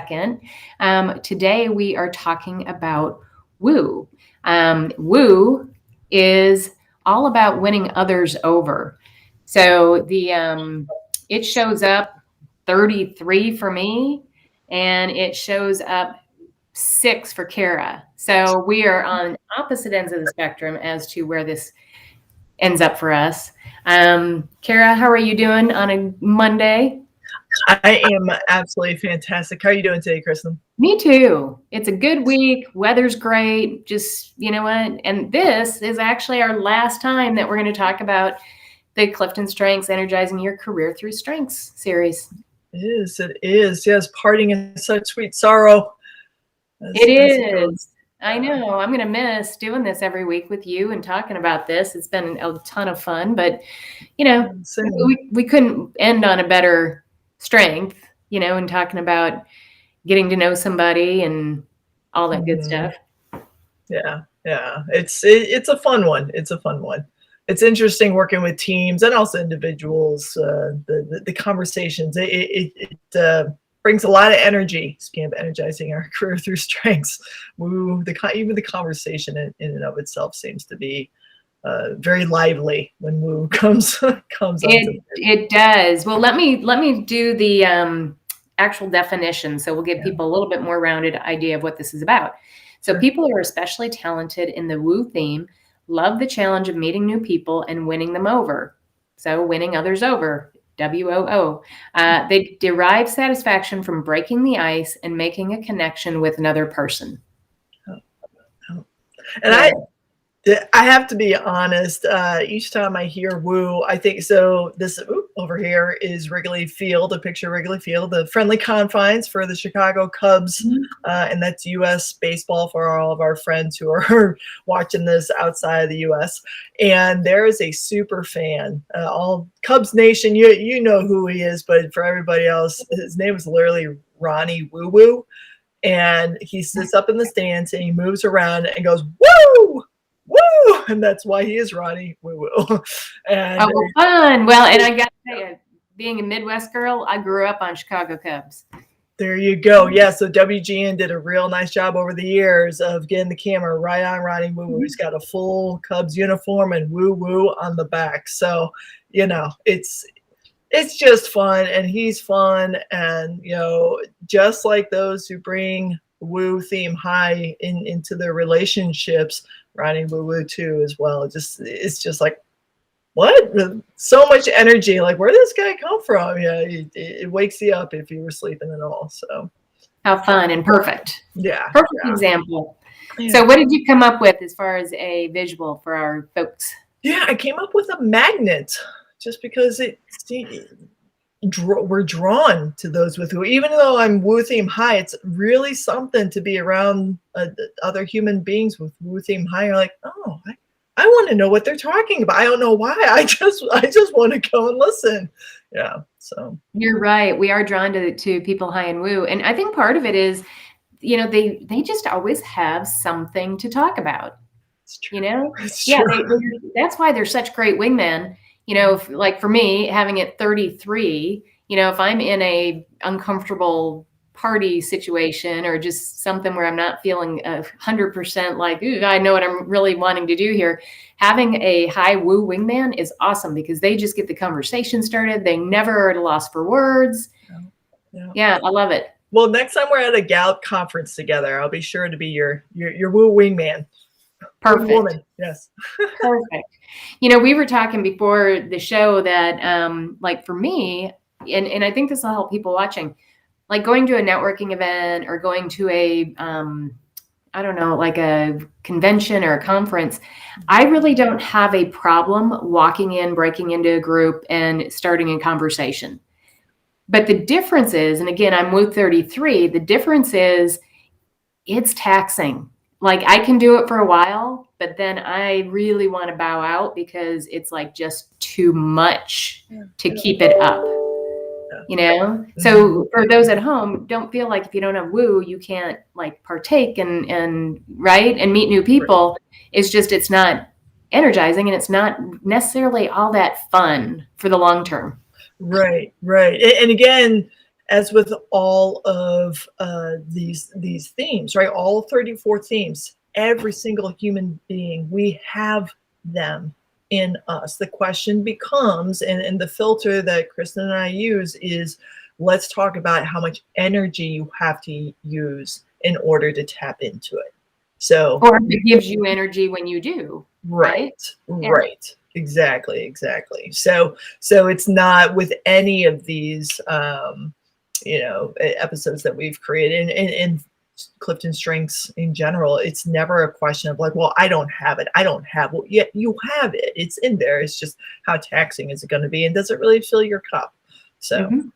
second. Today we are talking about woo. Woo is all about winning others over. So it shows up 33 for me, and it shows up 6 for Kara. So we are on opposite ends of the spectrum as to where this ends up for us. Kara, how are you doing on a Monday? I am absolutely fantastic. How are you doing today, Kristen? Me too. It's a good week. Weather's great. Just, you know what? And this is actually our last time that we're going to talk about the CliftonStrengths Energizing Your Career Through Strengths series. It is. Yes, parting is such sweet sorrow. It is. I know. I'm going to miss doing this every week with you and talking about this. It's been a ton of fun, but, you know, we couldn't end on a better strength, you know, and talking about getting to know somebody and all that good stuff. Yeah. It's a fun one. It's interesting working with teams and also individuals. The conversations, it brings a lot of energy. Speaking of energizing our career through strengths, even the conversation in and of itself seems to be very lively when woo comes on. It does. Well, let me do the actual definition, so we'll give people a little bit more rounded idea of what this is about. So people who are especially talented in the woo theme love the challenge of meeting new people and winning them over. So winning others over, WOO. They derive satisfaction from breaking the ice and making a connection with another person. And I have to be honest, each time I hear woo, I think so. This over here is Wrigley Field, a picture of Wrigley Field, the friendly confines for the Chicago Cubs. And that's U.S. baseball for all of our friends who are watching this outside of the U.S. And there is a super fan, all Cubs Nation, you know who he is, but for everybody else, his name is literally Ronnie Woo Woo. And he sits up in the stands and he moves around and goes, woo! Woo! And that's why he is Ronnie Woo Woo. And fun. Well, and I got to tell you, being a Midwest girl, I grew up on Chicago Cubs. There you go. Yeah, so WGN did a real nice job over the years of getting the camera right on Ronnie Woo Woo. He's got a full Cubs uniform and woo woo on the back. So, you know, it's just fun, and he's fun, and you know, just like those who bring woo theme high into their relationships, Ronnie Woo Woo too as well. It's just like, what? So much energy. Like, where did this guy come from? Yeah, it wakes you up if you were sleeping at all. So how fun and perfect. Yeah. Perfect example. Yeah. So what did you come up with as far as a visual for our folks? Yeah, I came up with a magnet just because we're drawn to those with who, even though I'm woo theme high, it's really something to be around other human beings with woo theme high. You're like, oh, I want to know what they're talking about. I don't know why. I just want to go and listen. Yeah. So you're right. We are drawn to people high in woo. And I think part of it is, you know, they just always have something to talk about. It's true. You know? It's yeah. true. That's why they're such great wingmen. You know, like for me, having it 33, you know, if I'm in a uncomfortable party situation or just something where I'm not feeling 100% like, ooh, I know what I'm really wanting to do here, having a high woo wingman is awesome because they just get the conversation started. They never are at a loss for words. Yeah, I love it. Well, next time we're at a Gallup conference together, I'll be sure to be your woo wingman. Perfect. Woman. Yes. Perfect. You know, we were talking before the show that, like for me, and I think this will help people watching, like going to a networking event or going to a, I don't know, like a convention or a conference, I really don't have a problem walking in, breaking into a group and starting a conversation. But the difference is, and again, I'm woo 33, the difference is it's taxing. Like I can do it for a while, but then I really want to bow out because it's like just too much to keep it up, you know? So for those at home, don't feel like if you don't have woo, you can't like partake and right. And meet new people. It's just, it's not energizing and it's not necessarily all that fun for the long term. Right. And again, as with all of these themes, right? All 34 themes, every single human being, we have them in us. The question becomes, and the filter that Kristen and I use is, let's talk about how much energy you have to use in order to tap into it. So, Or if it gives you energy when you do, right? right, Yeah. right. Exactly, exactly. So it's not with any of these episodes that we've created and Clifton Strengths in general, it's never a question of like, well, I don't have it. I don't have well, yet you have it. It's in there. It's just how taxing is it going to be? And does it really fill your cup? So Mhm.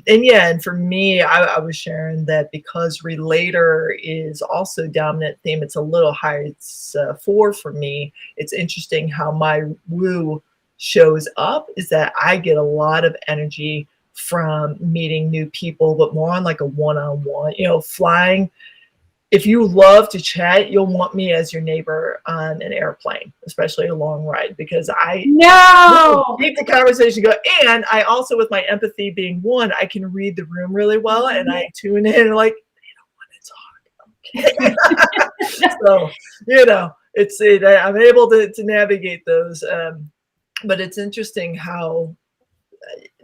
and yeah, and for me, I was sharing that because relator is also dominant theme, it's a little higher. It's 4 for me. It's interesting how my woo shows up is that I get a lot of energy from meeting new people, but more on like a one-on-one, flying. If you love to chat, you'll want me as your neighbor on an airplane, especially a long ride, because I will No! keep the conversation going. And I also, with my empathy being one, I can read the room really well, and I tune in like they don't want to talk. Okay. So I'm able to navigate those. But it's interesting how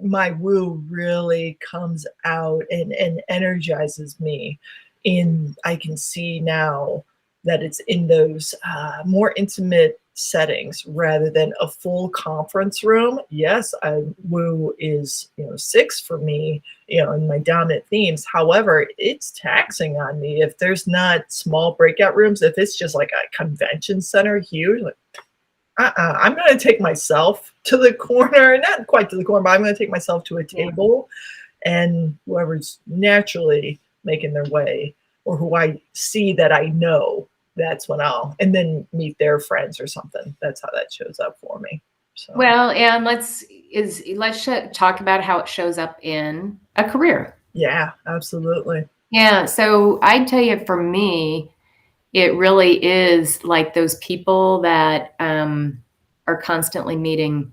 my woo really comes out and energizes me. In I can see now that it's in those more intimate settings rather than a full conference room. Yes, woo is 6 for me, in my dominant themes. However, it's taxing on me if there's not small breakout rooms. If it's just like a convention center, huge, like I'm going to take myself to the corner, not quite to the corner, but I'm going to take myself to a Yeah. table, and whoever's naturally making their way or who I see that I know, that's when and then meet their friends or something. That's how that shows up for me. So, Well, and talk about how it shows up in a career. yeah, absolutely. Yeah, so I'd tell you for me, it really is like those people that are constantly meeting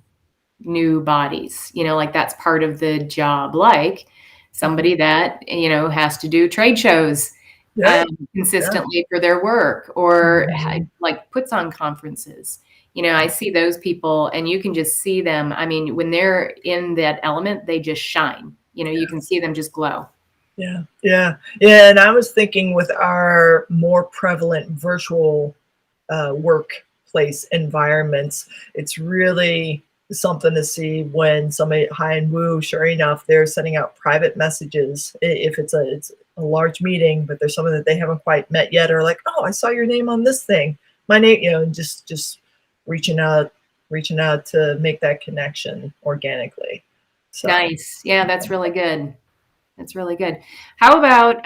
new bodies, like that's part of the job. Like Mhm. somebody that, has to do trade shows Yeah, yeah. consistently for their work or Mhm. like puts on conferences. I see those people and you can just see them. I mean, when they're in that element, they just shine. You can see them just glow. Yeah, yeah, yeah. And I was thinking with our more prevalent virtual workplace environments, it's really something to see when somebody high and woo, sure enough, they're sending out private messages. If it's a large meeting, but there's someone that they haven't quite met yet, or like, oh, I saw your name on this thing. My name, and just reaching out, reaching out to make that connection organically. So Nice. Yeah, that's really good. That's really good. How about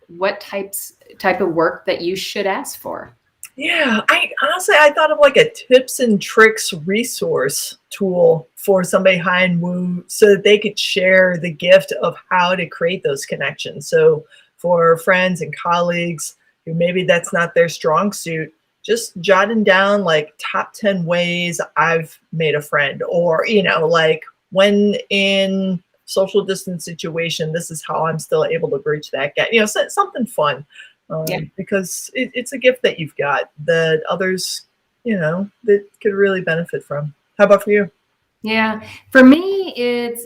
what type of work that you should ask for? yeah, I honestly I thought of like a tips and tricks resource tool for somebody high and woo so that they could share the gift of how to create those connections. So for friends and colleagues who maybe that's not their strong suit, just jotting down like top 10 ways I've made a friend, or like when in social distance situation, this is how I'm still able to bridge that gap. Something fun, Yeah. because it's a gift that you've got that others, that could really benefit from. How about for you? Yeah. For me, it's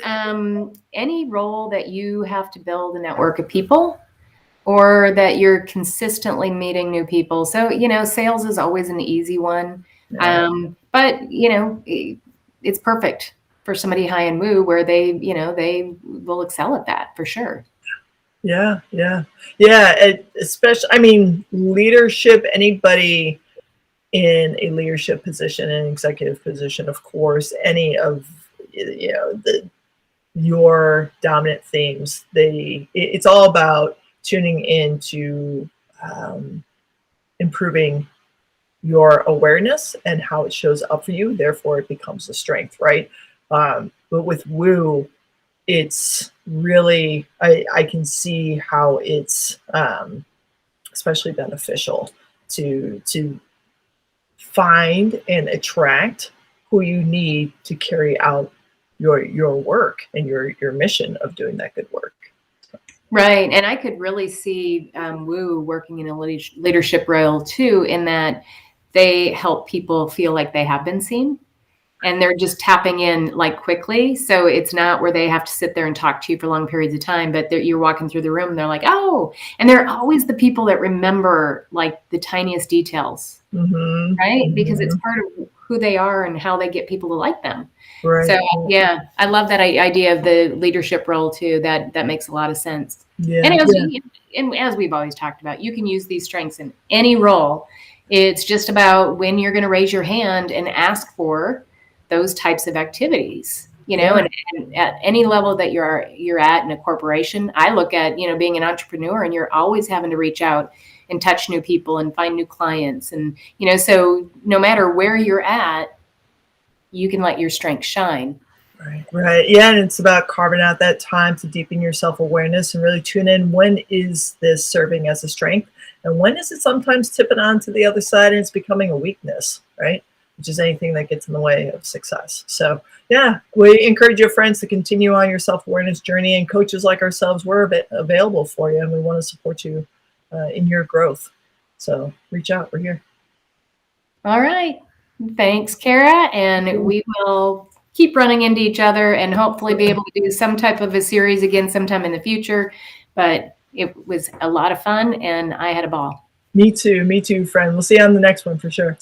any role that you have to build a network of people or that you're consistently meeting new people. So, sales is always an easy one. Yeah, But, it's perfect for somebody high and woo where they will excel at that for sure. yeah, yeah, yeah. Especially, I mean, leadership. Anybody in a leadership position, an executive position, of course, any of the your dominant themes. It's all about tuning into um, improving your awareness and how it shows up for you. Therefore, it becomes a strength, right? But with woo, it's really I can see how it's especially beneficial to find and attract who you need to carry out your work and your mission of doing that good work. Right. And I could really see Woo working in a leadership role too, in that they help people feel like they have been seen and they're just tapping in like quickly. So it's not where they have to sit there and talk to you for long periods of time, but you're walking through the room and they're like, oh, and they're always the people that remember like the tiniest details, Mm-hmm. right? Because it's Mm-hmm. part of who they are and how they get people to like them. Right. So yeah, I love that idea of the leadership role too. That makes a lot of sense. Yeah. And Yeah. as we've always talked about, you can use these strengths in any role. It's just about when you're going to raise your hand and ask for those types of activities. Yeah. And at any level that you're at in a corporation, I look at being an entrepreneur, and you're always having to reach out and touch new people and find new clients, and so no matter where you're at, you can let your strength shine. Right, right. Yeah, and it's about carving out that time to deepen your self-awareness and really tune in, when is this serving as a strength and when is it sometimes tipping on to the other side and it's becoming a weakness, right? Which is anything that gets in the way of success. So yeah, we encourage your friends to continue on your self-awareness journey, and coaches like ourselves, we're available for you and we want to support you in your growth. So reach out, we're here. All right. Thanks, Kara. And we will keep running into each other and hopefully be able to do some type of a series again sometime in the future. But it was a lot of fun and I had a ball. Me too, friend. We'll see you on the next one for sure.